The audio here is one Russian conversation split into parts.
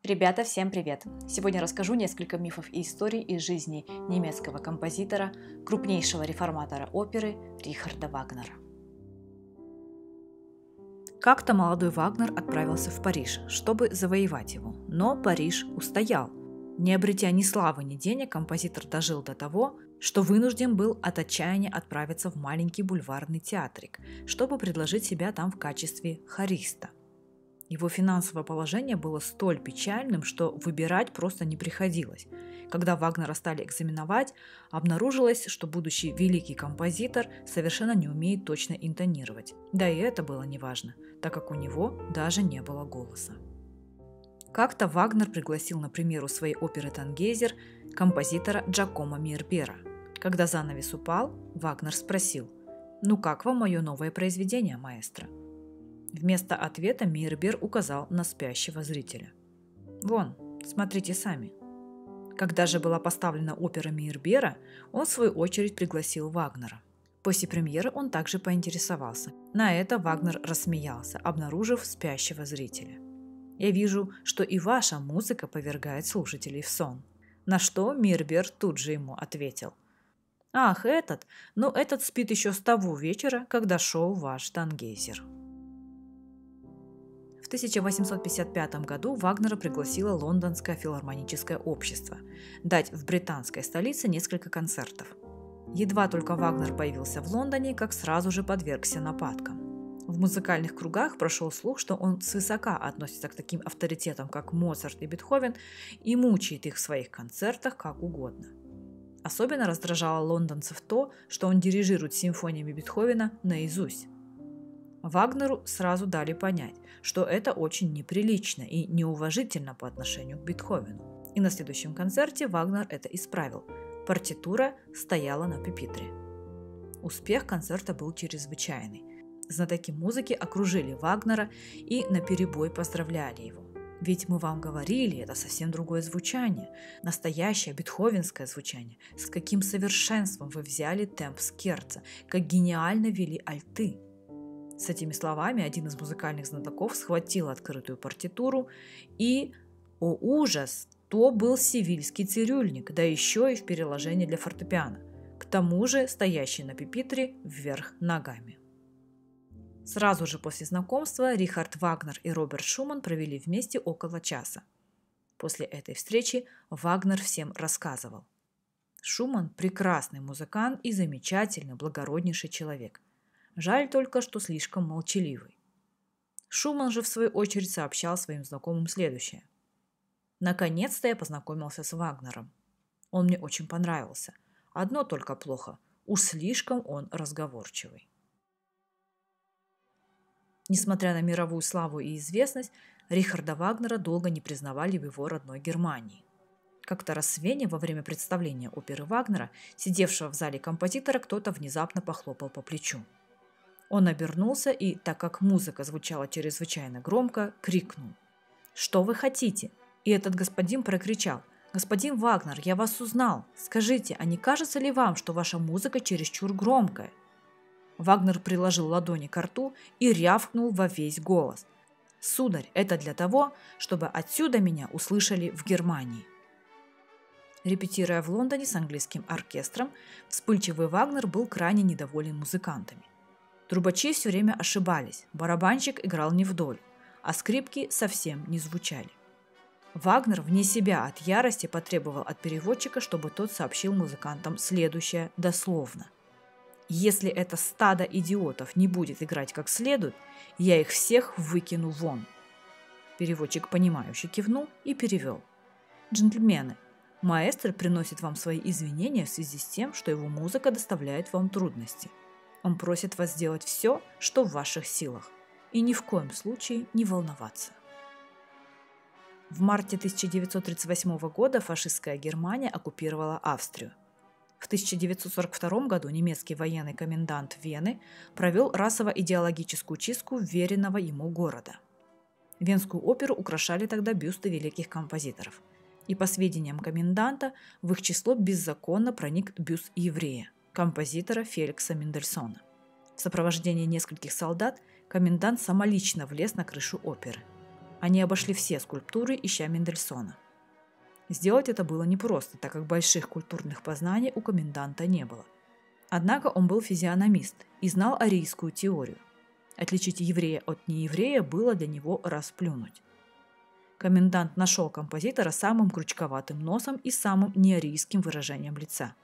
Ребята, всем привет! Сегодня расскажу несколько мифов и историй из жизни немецкого композитора, крупнейшего реформатора оперы Рихарда Вагнера. Как-то молодой Вагнер отправился в Париж, чтобы завоевать его, но Париж устоял. Не обретя ни славы, ни денег, композитор дожил до того, что вынужден был от отчаяния отправиться в маленький бульварный театрик, чтобы предложить себя там в качестве хориста. Его финансовое положение было столь печальным, что выбирать просто не приходилось. Когда Вагнера стали экзаменовать, обнаружилось, что будущий великий композитор совершенно не умеет точно интонировать. Да и это было неважно, так как у него даже не было голоса. Как-то Вагнер пригласил на премьеру своей оперы «Тангейзер» композитора Джакомо Мейербера. Когда занавес упал, Вагнер спросил: «Ну как вам мое новое произведение, маэстро?» Вместо ответа Мейербер указал на спящего зрителя. «Вон, смотрите сами». Когда же была поставлена опера Мейербера, он в свою очередь пригласил Вагнера. После премьеры он также поинтересовался. На это Вагнер рассмеялся, обнаружив спящего зрителя. «Я вижу, что и ваша музыка повергает слушателей в сон». На что Мейербер тут же ему ответил: «Ах, этот? Ну, этот спит еще с того вечера, когда шел ваш Тангейзер». В 1855 году Вагнера пригласило Лондонское филармоническое общество дать в британской столице несколько концертов. Едва только Вагнер появился в Лондоне, как сразу же подвергся нападкам. В музыкальных кругах прошел слух, что он свысока относится к таким авторитетам, как Моцарт и Бетховен, и мучает их в своих концертах как угодно. Особенно раздражало лондонцев то, что он дирижирует симфониями Бетховена наизусть. Вагнеру сразу дали понять, что это очень неприлично и неуважительно по отношению к Бетховену. И на следующем концерте Вагнер это исправил. Партитура стояла на пюпитре. Успех концерта был чрезвычайный. Знатоки музыки окружили Вагнера и наперебой поздравляли его. «Ведь мы вам говорили, это совсем другое звучание, настоящее бетховенское звучание. С каким совершенством вы взяли темп скерца, как гениально вели альты». С этими словами один из музыкальных знатоков схватил открытую партитуру и, о ужас, то был севильский цирюльник, да еще и в переложении для фортепиано, к тому же стоящий на пюпитре вверх ногами. Сразу же после знакомства Рихард Вагнер и Роберт Шуман провели вместе около часа. После этой встречи Вагнер всем рассказывал. Шуман – прекрасный музыкант и замечательный, благороднейший человек. Жаль только, что слишком молчаливый. Шуман же в свою очередь сообщал своим знакомым следующее. «Наконец-то я познакомился с Вагнером. Он мне очень понравился. Одно только плохо – уж слишком он разговорчивый». Несмотря на мировую славу и известность, Рихарда Вагнера долго не признавали в его родной Германии. Как-то раз в Вене во время представления оперы Вагнера, сидевшего в зале композитора, кто-то внезапно похлопал по плечу. Он обернулся и, так как музыка звучала чрезвычайно громко, крикнул: «Что вы хотите?» И этот господин прокричал: «Господин Вагнер, я вас узнал. Скажите, а не кажется ли вам, что ваша музыка чересчур громкая?» Вагнер приложил ладони к рту и рявкнул во весь голос: «Сударь, это для того, чтобы отсюда меня услышали в Германии». Репетируя в Лондоне с английским оркестром, вспыльчивый Вагнер был крайне недоволен музыкантами. Трубачи все время ошибались, барабанщик играл не вдоль, а скрипки совсем не звучали. Вагнер вне себя от ярости потребовал от переводчика, чтобы тот сообщил музыкантам следующее дословно: «Если это стадо идиотов не будет играть как следует, я их всех выкину вон». Переводчик, понимающе кивнул и перевел: «Джентльмены, маэстро приносит вам свои извинения в связи с тем, что его музыка доставляет вам трудности. Он просит вас сделать все, что в ваших силах, и ни в коем случае не волноваться». В марте 1938 года фашистская Германия оккупировала Австрию. В 1942 году немецкий военный комендант Вены провел расово-идеологическую чистку веренного ему города. Венскую оперу украшали тогда бюсты великих композиторов. И по сведениям коменданта, в их число беззаконно проник бюст еврея, композитора Феликса Мендельсона. В сопровождении нескольких солдат комендант самолично влез на крышу оперы. Они обошли все скульптуры, ища Мендельсона. Сделать это было непросто, так как больших культурных познаний у коменданта не было. Однако он был физиономист и знал арийскую теорию. Отличить еврея от нееврея было для него расплюнуть. Комендант нашел композитора самым крючковатым носом и самым неарийским выражением лица.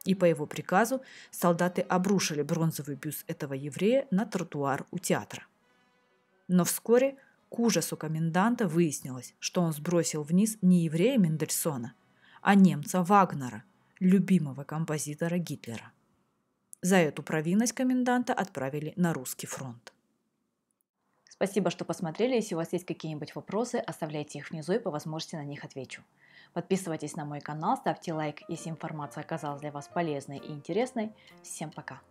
И по его приказу солдаты обрушили бронзовый бюст этого еврея на тротуар у театра. Но вскоре к ужасу коменданта выяснилось, что он сбросил вниз не еврея Мендельсона, а немца Вагнера, любимого композитора Гитлера. За эту провинность коменданта отправили на русский фронт. Спасибо, что посмотрели. Если у вас есть какие-нибудь вопросы, оставляйте их внизу и по возможности на них отвечу. Подписывайтесь на мой канал, ставьте лайк, если информация оказалась для вас полезной и интересной. Всем пока!